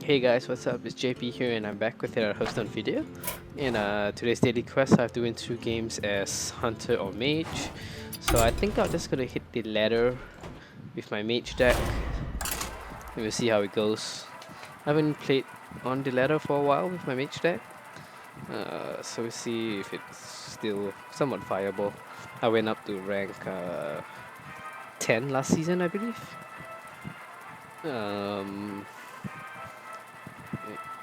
Hey guys, what's up? It's JP here and I'm back with another Hearthstone video. In today's daily quest, I have to win 2 games as Hunter or Mage. So I think I'm just gonna hit the ladder with my Mage deck. And we'll see how it goes. I haven't played on the ladder for a while with my Mage deck. So we'll see if it's still somewhat viable. I went up to rank 10 last season, I believe.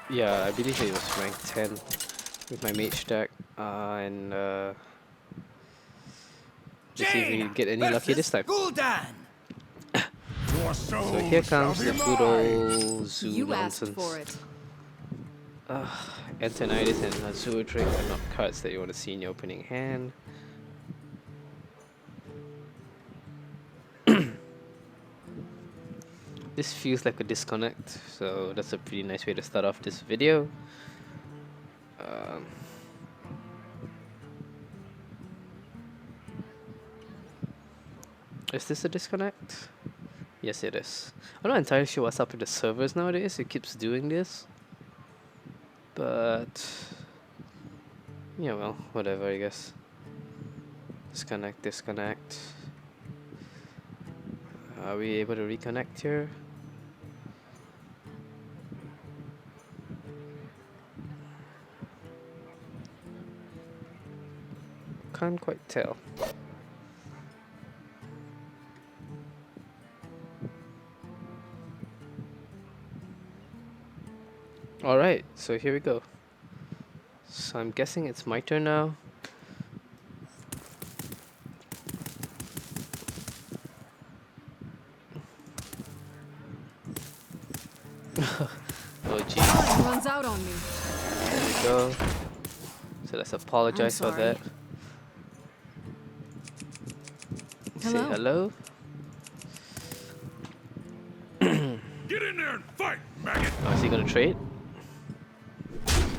Yeah, I believe it was rank 10 with my mage deck. Let's see if we get any lucky this time. So here comes the good old zoo nonsense. Antonitis and Azure Drake are not cards that you want to see in your opening hand. This feels like a disconnect, so that's a pretty nice way to start off this video. Is this a disconnect? Yes, it is. I'm not entirely sure what's up with the servers nowadays. It keeps doing this, but yeah, well, whatever, I guess. Disconnect, disconnect. Are we able to reconnect here? Can't quite tell. Alright, so here we go. So I'm guessing it's my turn now. Oh jeez. Runs out on me. There we go. So let's apologize for that. Say hello. Get in there and fight, maggot! Oh, is he gonna trade?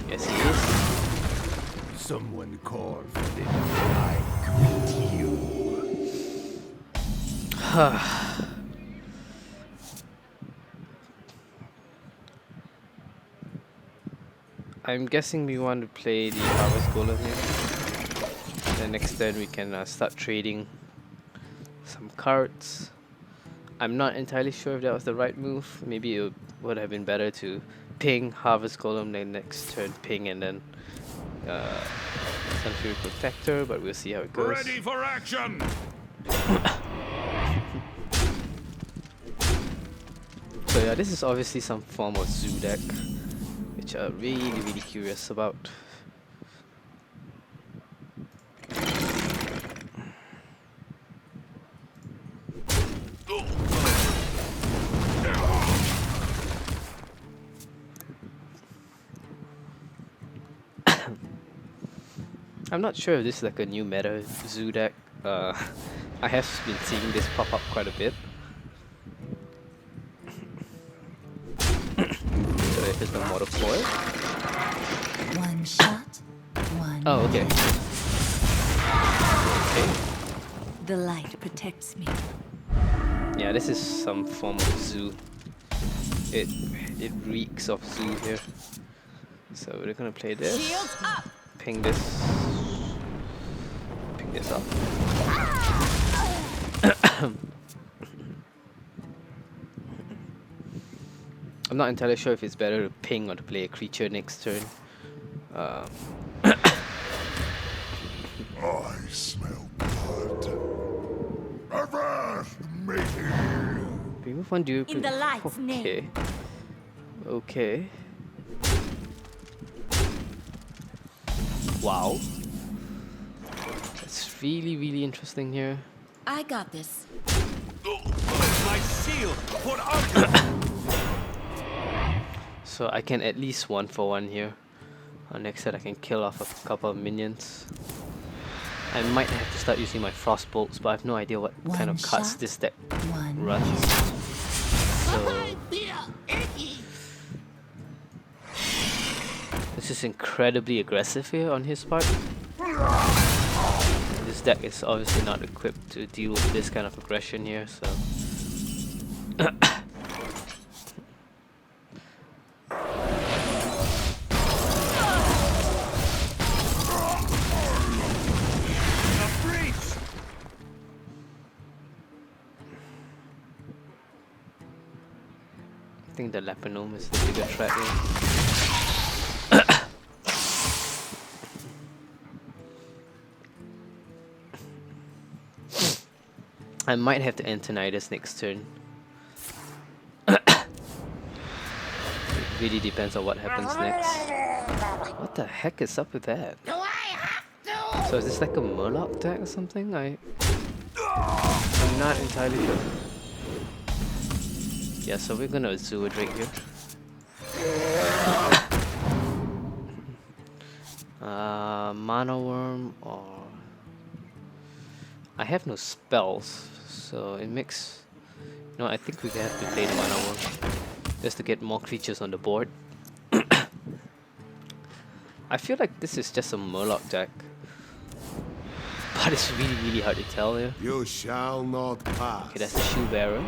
Yes, he is. Someone call for the I greet you. I'm guessing we want to play the Harvest Golem here. Then next turn we can start trading some cards. I'm not entirely sure if that was the right move. Maybe it would have been better to ping Harvest Golem, then next turn ping and then Sunfury Protector, but we'll see how it goes. Ready for action! So yeah, this is obviously some form of zoo deck, which I'm really curious about. I'm not sure if this is like a new meta zoo deck. I have been seeing this pop up quite a bit. So if it's the model foil. One shot, one. Oh, okay. Okay. The light protects me. Yeah, this is some form of zoo. It reeks of zoo here. So we're gonna play this. Shields up. Ping this. Ping this up. I'm not entirely sure if it's better to ping or to play a creature next turn. I smell blood. Avast me! Remove one dupe. In the light's name. Okay. Okay. Wow. That's really interesting here. I got this. My seal! Put up! So I can at least 1-for-1 here. Next turn I can kill off a couple of minions. I might have to start using my frost bolts, but I have no idea what kind of cards this deck runs. So this is incredibly aggressive here on his part. This deck is obviously not equipped to deal with this kind of aggression here, so I think the Lepanome is the bigger threat here. I might have to Antonidas next turn. It really depends on what happens next. What the heck is up with that? So is this like a Murloc deck or something? I'm not entirely sure. Yeah, so we're gonna Azure Drake here. Mana Worm or... I have no spells, so it makes... No, I think we have to play the Mana Worm just to get more creatures on the board. I feel like this is just a Murloc deck, but it's really, really hard to tell here. You shall not pass. Okay, that's the Shoe Bearer.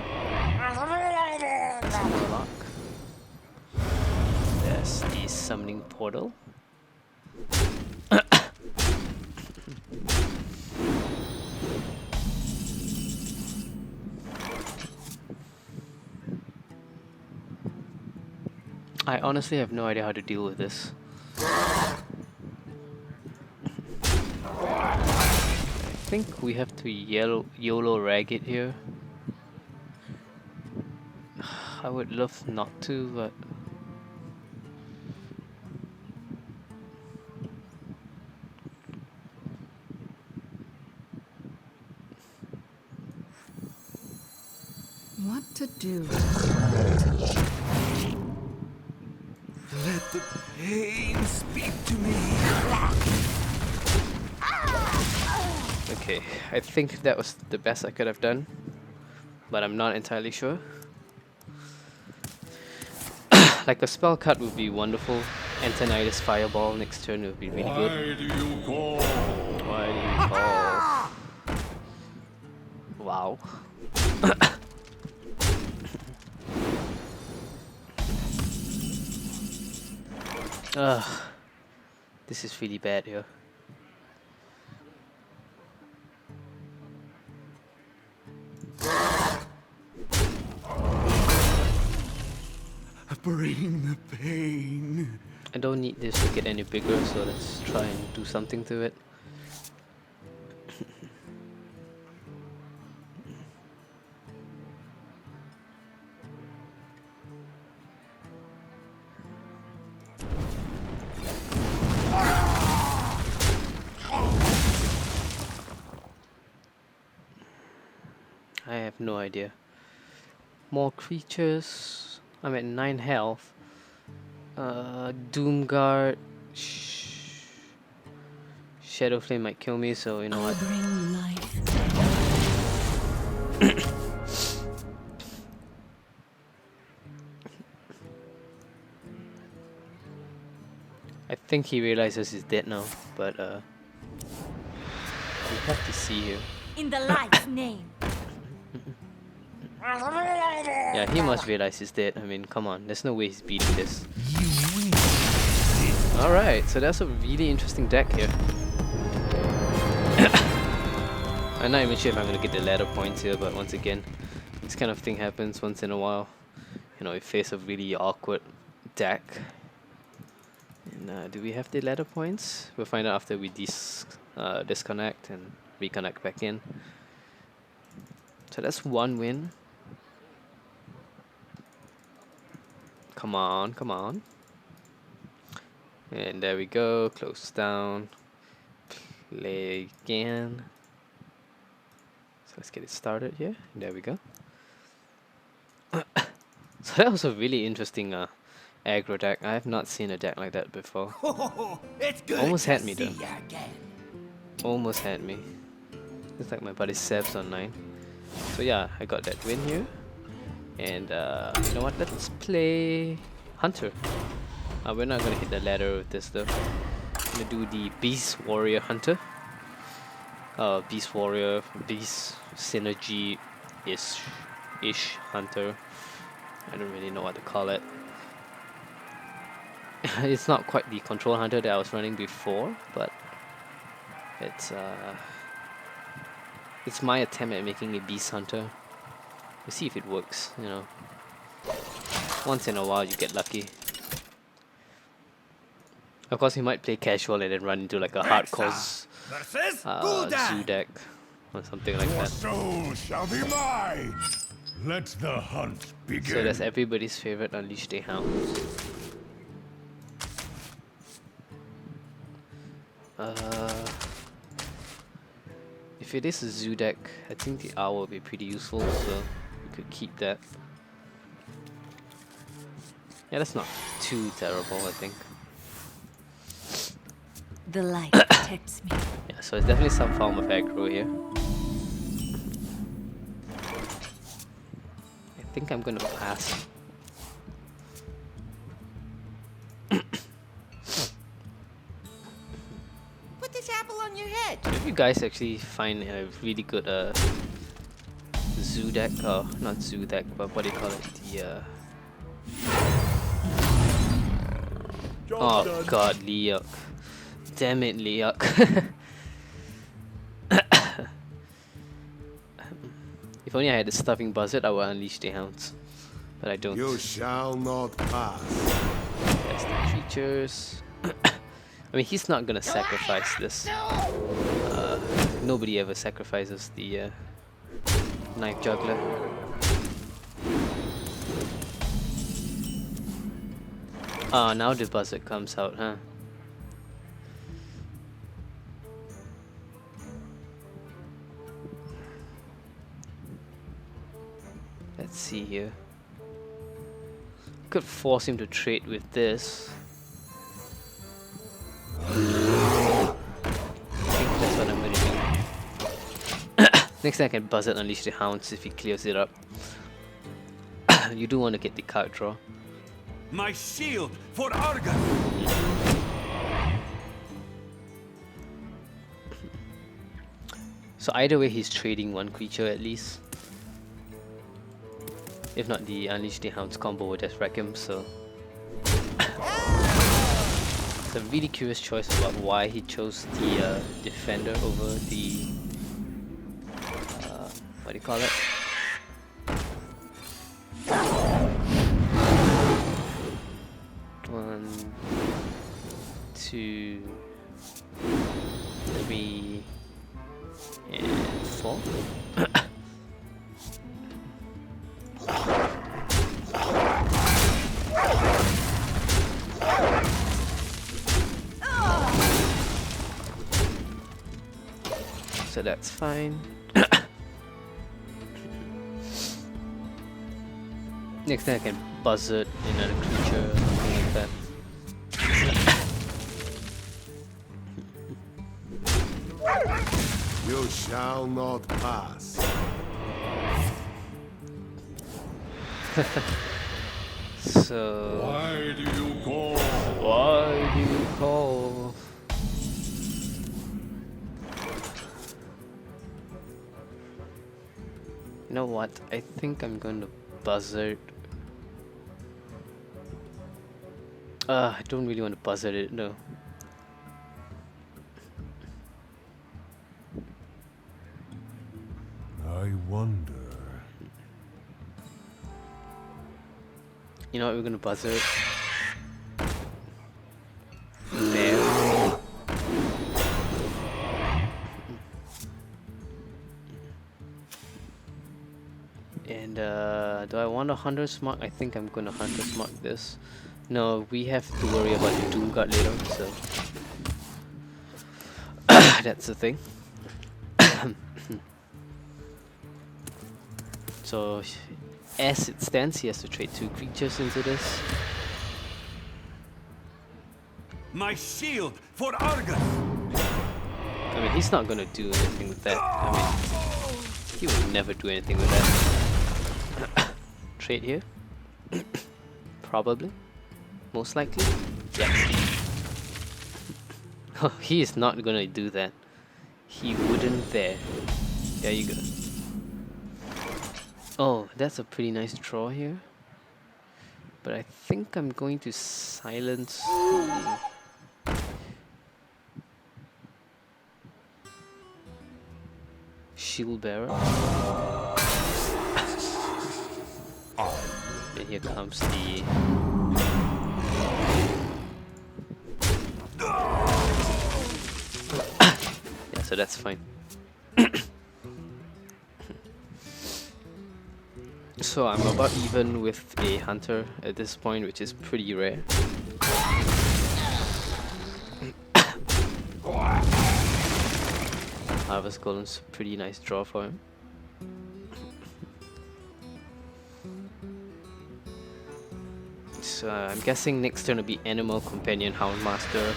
That's a Murloc. There's the Summoning Portal. I honestly have no idea how to deal with this. I think we have to YOLO rag it here. I would love not to, but... What to do? Let the pain speak to me. Okay, I think that was the best I could have done, but I'm not entirely sure. Like a spell card would be wonderful. Antonidas Fireball next turn would be really good. Why do you call? Why do you call? Wow. Ugh. This is really bad here. Bring the pain. I don't need this to get any bigger, so let's try and do something to it. I have no idea. More creatures. I'm at 9 health. Doomguard. Shadow Flame might kill me, so you know what. Bring life. I think he realizes he's dead now, but we have to see here. In the light's name. Yeah, he must realize he's dead. I mean, come on, there's no way he's beating this. Alright, so that's a really interesting deck here. I'm not even sure if I'm gonna get the ladder points here, but once again, this kind of thing happens once in a while. You know, we face a really awkward deck. And do we have the ladder points? We'll find out after we disconnect and reconnect back in. So that's one win. Come on, come on. And there we go, close down. Play again. So let's get it started here. There we go. So that was a really interesting aggro deck. I have not seen a deck like that before. It's good. Almost had me to though. see ya again. Almost had me. Looks like my buddy Seb's online. So yeah, I got that win here. And you know what, let's play Hunter. We're not gonna hit the ladder with this though. I'm gonna do the Beast Warrior Hunter. Beast Warrior, Beast Synergy-ish Hunter. I don't really know what to call it. It's not quite the Control Hunter that I was running before, but it's my attempt at making a Beast Hunter. We'll see if it works, you know. Once in a while you get lucky. Of course, he might play casual and then run into like a hardcore zoo deck or something like Your that. soul shall be mine. Let the hunt begin. So that's everybody's favorite Unleash the Hounds. If it is a zoo deck, I think the owl will be pretty useful, so we could keep that. Yeah, that's not too terrible, I think. The light protects me. Yeah, so it's definitely some form of aggro here. I think I'm gonna pass. Put this apple on your head. So if you guys actually find a really good zoo deck, or not zoo deck, but what do you call it? The oh god, Leok. Damn it, Leok. If only I had a stuffing buzzard, I would unleash the hounds. But I don't. You shall not pass. That's the creatures. I mean, he's not gonna sacrifice this. Nobody ever sacrifices the knife juggler. Ah, now the buzzard comes out, huh? Let's see here. Could force him to trade with this. I think that's what I'm gonna do. Next time I can Buzzard Unleash the Hounds if he clears it up. You do want to get the card draw. My shield for Argon. So either way, he's trading one creature at least. If not, the Unleash the Hounds combo will just wreck him, so... It's a really curious choice about why he chose the Defender over the... what do you call it? One, two, three, and four. So that's fine. Next time I can buzzard another creature or something like that. You shall not pass. So Why do you call? why do you call? You know what? I think I'm going to buzzard. I don't really want to buzzard it, no. I wonder. You know what? We're going to buzzard. There. And do I want a Hunter's Mark? I think I'm going to Hunter's Mark this. No, we have to worry about the Doom Guard later, so that's the thing. So, as it stands, he has to trade 2 creatures into this. My shield for Argon. I mean, he's not gonna do anything with that. I mean, he would never do anything with that. Trade here? Probably. Most likely. Yes. Oh, he is not gonna do that. He wouldn't there. There you go. Oh, that's a pretty nice draw here. But I think I'm going to silence the... Shield Bearer. And here comes the... yeah, so that's fine. So I'm about even with a hunter at this point, which is pretty rare. Harvest Golem's a pretty nice draw for him. So I'm guessing next turn will be Animal Companion Houndmaster.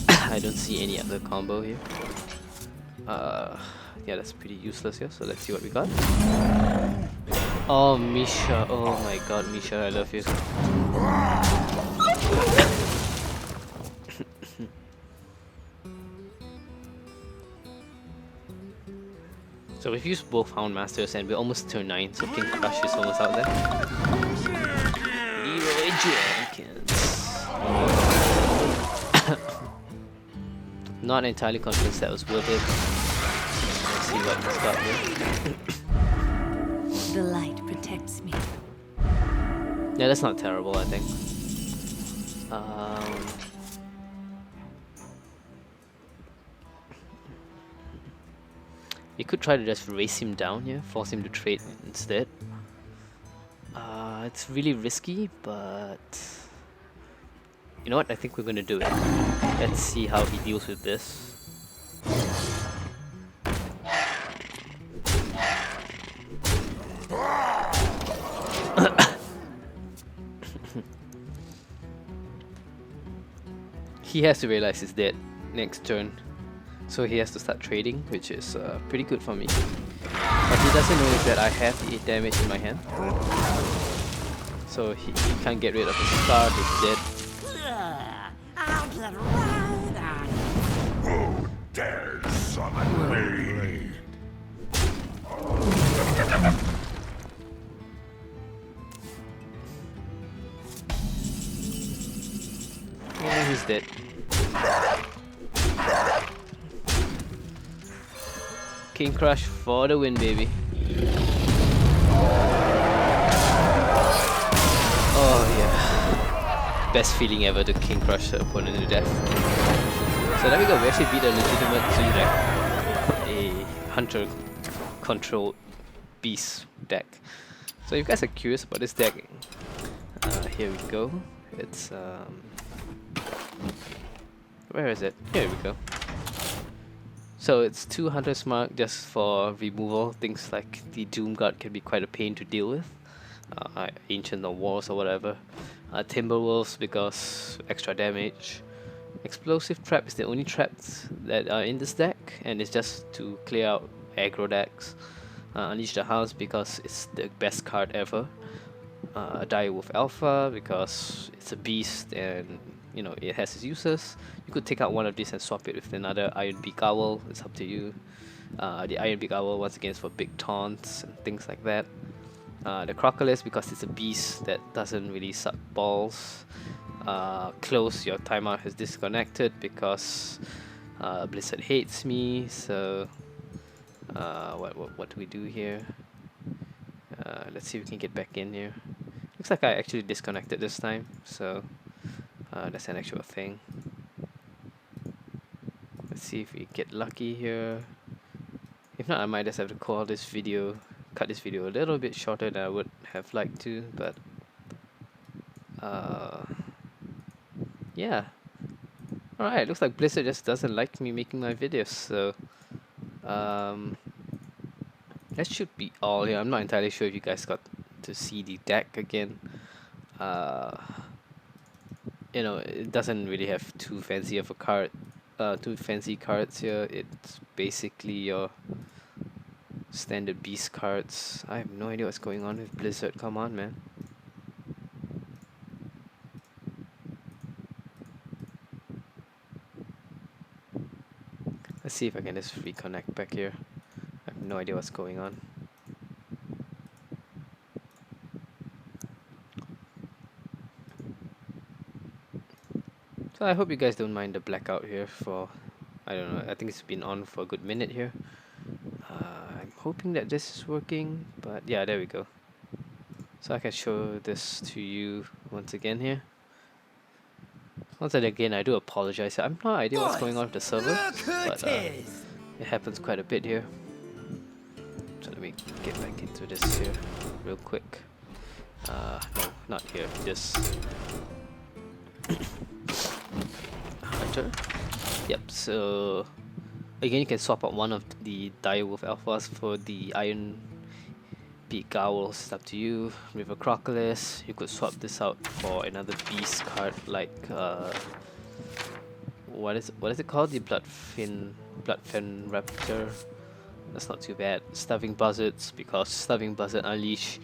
I don't see any other combo here. Yeah, that's pretty useless here, so let's see what we got. Oh, Misha. Oh my god, Misha, I love you. So we've used both Houndmasters and we're almost turn 9, so King Crush is almost out there. Leroy Jenkins. Not entirely convinced that was worth it. Let's see what he's got here. The light protects me. Yeah, that's not terrible, I think. You could try to just race him down here, force him to trade instead. It's really risky, but you know what? I think we're gonna do it. Let's see how he deals with this. He has to realize he's dead next turn, so he has to start trading, which is pretty good for me. But he doesn't know is that I have the 8 damage in my hand, so he can't get rid of his card. He's dead. I'll get right on. Who dares summon me? Yeah, he's dead. King Crush for the win, baby. Oh yeah. Best feeling ever to King Crush the opponent to death. So there we go, we actually beat a legitimate Zoo deck. A hunter controlled beast deck. So if you guys are curious about this deck, here we go. It's where is it? Here we go. So it's 2 Hunter's Mark just for removal. Things like the Doom Guard can be quite a pain to deal with. Ancient or Wars or whatever. Timberwolves because extra damage. Explosive Trap is the only traps that are in this deck, and it's just to clear out aggro decks. Unleash the House because it's the best card ever. Direwolf Alpha because it's a beast and you know it has its uses. You could take out one of these and swap it with another Iron Beak Owl. It's up to you. The Iron Beak Owl once again is for big taunts and things like that. The Crocodile because it's a beast that doesn't really suck balls. Close, your timeout has disconnected because Blizzard hates me. So what do we do here? Let's see if we can get back in here. Looks like I actually disconnected this time, so that's an actual thing. Let's see if we get lucky here. If not, I might just have to cut this video a little bit shorter than I would have liked to, but yeah. Alright, looks like Blizzard just doesn't like me making my videos, so that should be all here. I'm not entirely sure if you guys got to see the deck again. You know, it doesn't really have too fancy of a card, too fancy cards here. It's basically your standard beast cards. I have no idea what's going on with Blizzard. Come on, man. Let's see if I can just reconnect back here. I have no idea what's going on. So I hope you guys don't mind the blackout here for, I don't know, I think it's been on for a good minute here. I'm hoping that this is working, but yeah, there we go. So I can show this to you once again here. Once again, I do apologize. I'm not idea what's going on with the server, but it happens quite a bit here. So let me get back into this here real quick. No, not here. This Hunter. Yep. So again, you can swap out one of the Direwolf Alphas for the Iron Beak Owls. It's up to you. River Crocolis. You could swap this out for another beast card like what is it called? The Bloodfin Raptor. That's not too bad. Starving Buzzards, because Starving Buzzard Unleash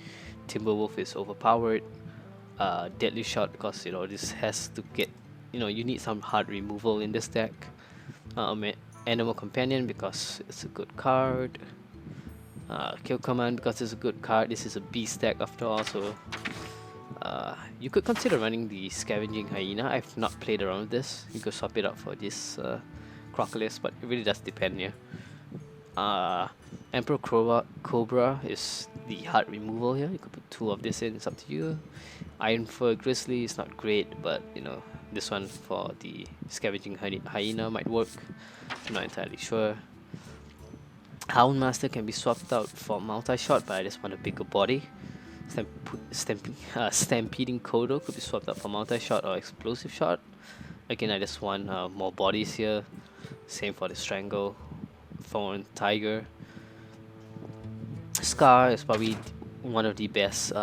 Timberwolf is overpowered. Deadly Shot, because you know this has to get, you know, you need some hard removal in this deck. Animal Companion, because it's a good card. Kill Command, because it's a good card. This is a beast deck after all, so you could consider running the Scavenging Hyena. I've not played around with this. You could swap it out for this Crocolis, but it really does depend here. Emperor Cobra is the hard removal here. You could put 2 of this in, it's up to you. Iron Fur Grizzly is not great, but you know, this one for the Scavenging Hyena might work. I'm not entirely sure. Houndmaster can be swapped out for multi-shot, but I just want a bigger body. Stampeding Kodo could be swapped out for multi-shot or explosive shot. Again, I just want more bodies here. Same for the Strangle Thorn Tiger. Scar is probably one of the best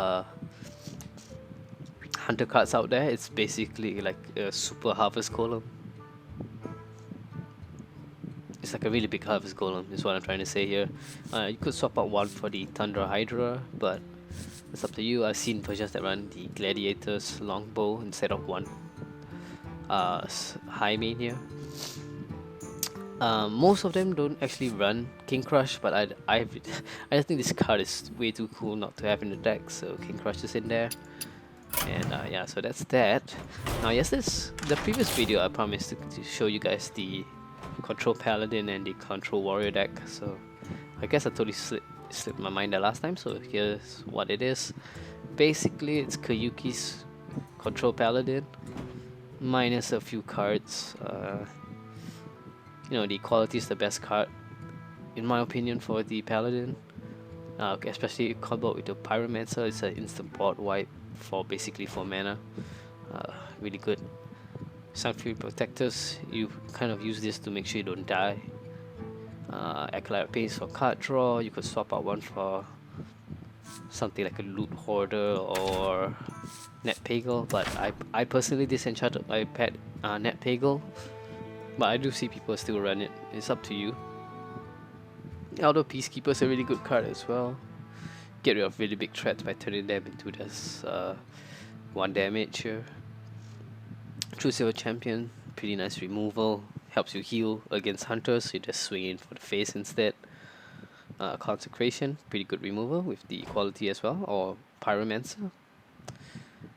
hunter cards out there. It's basically like a super Harvest Golem. It's like a really big Harvest Golem is what I'm trying to say here. You could swap out one for the Tundra Hydra, but it's up to you. I've seen versions that run the Gladiator's Longbow instead of one high main here. Most of them don't actually run King Crush, but I just think this card is way too cool not to have in the deck, so King Crush is in there. And yeah, so that's that. Now yes, the previous video I promised to show you guys the Control Paladin and the Control Warrior deck, so I guess I totally slipped my mind the last time, so here's what it is. Basically, it's Kayuki's Control Paladin minus a few cards. You know, the quality is the best card in my opinion for the Paladin. Especially combo with the Pyromancer. It's an instant board wipe for basically 4 mana. Really good. Sunfury Protectors, you kind of use this to make sure you don't die. Acolyte Pace for card draw. You could swap out one for something like a Loot Hoarder or Net Pagel, but I personally disenchanted my pet Net Pagel, but I do see people still run it. It's up to you. Although Peacekeeper is a really good card as well. Get rid of really big threats by turning them into this 1 damage here. True Silver Champion, pretty nice removal. Helps you heal against hunters, so you just swing in for the face instead. Consecration, pretty good removal with the equality as well, or Pyromancer.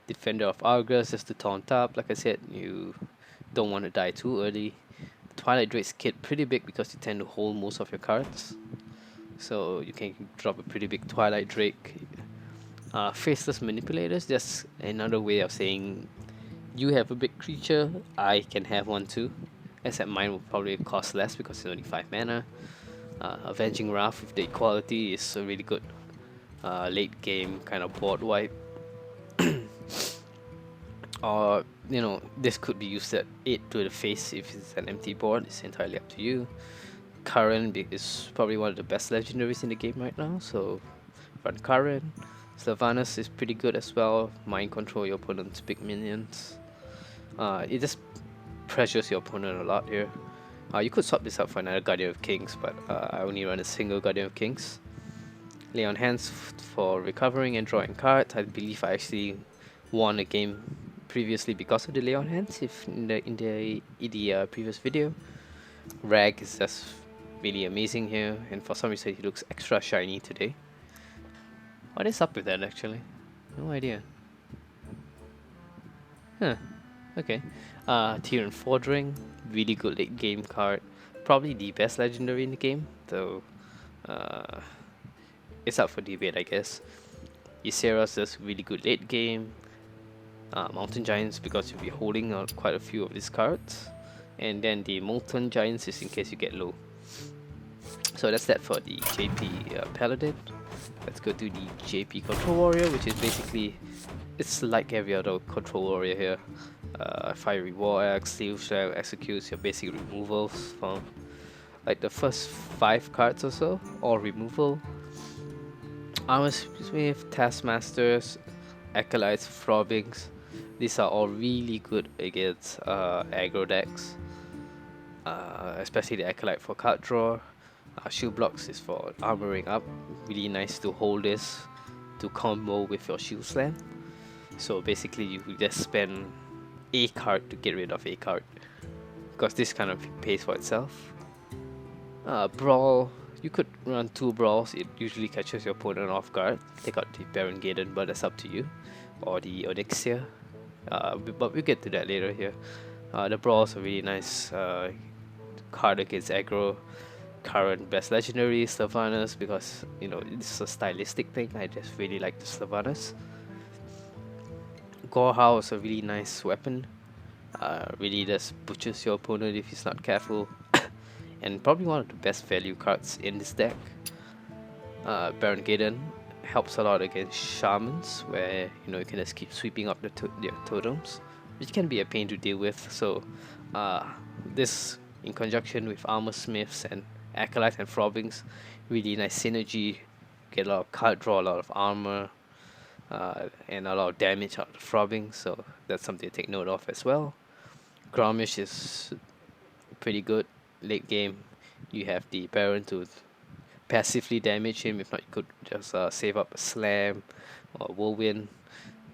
Defender of Argus, just to taunt up. Like I said, you don't want to die too early. Twilight Drake's kit pretty big because you tend to hold most of your cards, so you can drop a pretty big Twilight Drake. Faceless Manipulators, just another way of saying you have a big creature, I can have one too, except mine will probably cost less because it's only 5 mana. Avenging Wrath with the equality is a really good late game kind of board wipe. Or, you know, this could be used at 8 to the face if it's an empty board. It's entirely up to you. Current is probably one of the best legendaries in the game right now, so run Current. Sylvanas is pretty good as well. Mind control your opponent's big minions. It just pressures your opponent a lot here. You could swap this out for another Guardian of Kings, but I only run a single Guardian of Kings. Lay on Hands for recovering and drawing cards. I believe I actually won a game previously because of the Lay on Hands in the previous video. Rag is just really amazing here, and for some reason he looks extra shiny today. What is up with that actually? No idea. Huh. Okay. Tyrion Fordring, really good late game card. Probably the best legendary in the game, though it's up for debate, I guess. Ysera's does really good late game. Mountain Giants because you'll be holding quite a few of these cards. And then the Molten Giants is in case you get low. So that's that for the JP Paladin. Let's go to the JP Control Warrior, which is basically, it's like every other Control Warrior here. Fiery War Axe, Steel Shell, executes your basic removals from like the first 5 cards or so, all removal. Armor Smith, Taskmasters, Acolytes, Throbbings, these are all really good against aggro decks, especially the Acolyte for card draw. Shield Blocks is for armoring up, really nice to hold this to combo with your Shield Slam. So basically you just spend a card to get rid of a card, because this kind of pays for itself. Brawl, you could run 2 Brawls, it usually catches your opponent off guard. Take out the Baron Gaiden, but that's up to you. Or the Onyxia, but we'll get to that later here. The Brawls are really nice card against aggro. Current best legendary, Sylvanas, because you know it's a stylistic thing. I just really like the Sylvanas. Gorehowl is a really nice weapon. Really just butchers your opponent if he's not careful. And probably one of the best value cards in this deck. Baron Gaiden helps a lot against Shamans, where you know you can just keep sweeping up their totems, which can be a pain to deal with. So this in conjunction with Armor Smiths and Acolytes and Throbbings, really nice synergy. Get a lot of card draw, a lot of armor, and a lot of damage out of Throbbing, so that's something to take note of as well. Grommish is pretty good late game. You have the Baron to passively damage him, if not you could just save up a Slam or Whirlwind.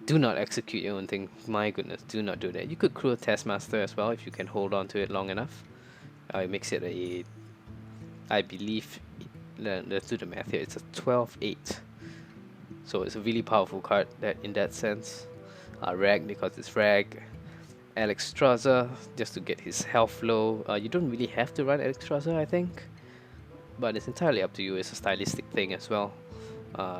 Do not execute your own thing, my goodness, do not do that. You could crew a Taskmaster as well if you can hold on to it long enough. It makes it a, I believe, let's do the math here, it's a 12-8. So it's a really powerful card that in that sense. Rag because it's Rag. Alexstrasza just to get his health low. You don't really have to run Alexstrasza, I think, but it's entirely up to you. It's a stylistic thing as well.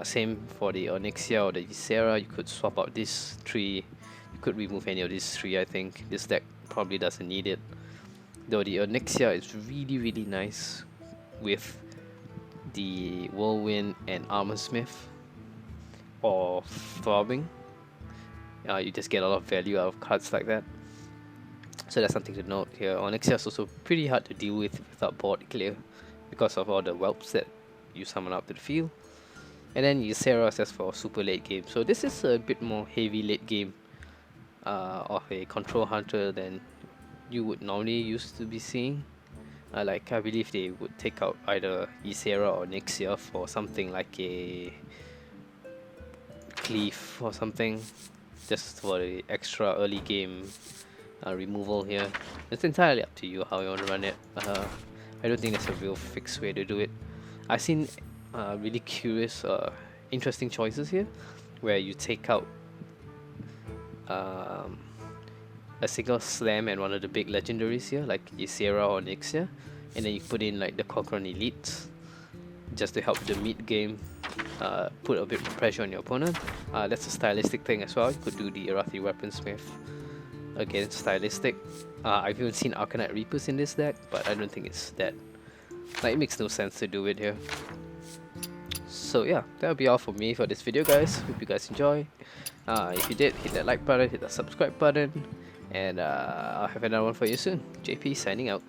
Same for the Onyxia or the Ysera. You could swap out these 3. You could remove any of these 3. I think this deck probably doesn't need it. Though the Onyxia is really nice with the Whirlwind and Armor Smith or Throbbing. You just get a lot of value out of cards like that. So that's something to note here. Onyxia is also pretty hard to deal with without board clear because of all the whelps that you summon up to the field. And then Ysera is just for super late game. So this is a bit more heavy late game of a control hunter than you would normally used to be seeing. Like I believe they would take out either Ysera or Onyxia for something like a Cleave or something, just for the extra early game removal here. It's entirely up to you how you want to run it. I don't think there's a real fixed way to do it. I've seen really curious, interesting choices here, where you take out a single Slam and one of the big legendaries here, like Ysera or Onyxia, and then you put in like the Cochrane Elite, just to help the mid game put a bit of pressure on your opponent. That's a stylistic thing as well. You could do the Arathi Weaponsmith against stylistic. I've even seen Arcanite Reapers in this deck, but I don't think it's that. Like, it makes no sense to do it here. So yeah, that'll be all for me for this video, guys. Hope you guys enjoy. If you did, hit that like button, hit that subscribe button, and I'll have another one for you soon. JP signing out.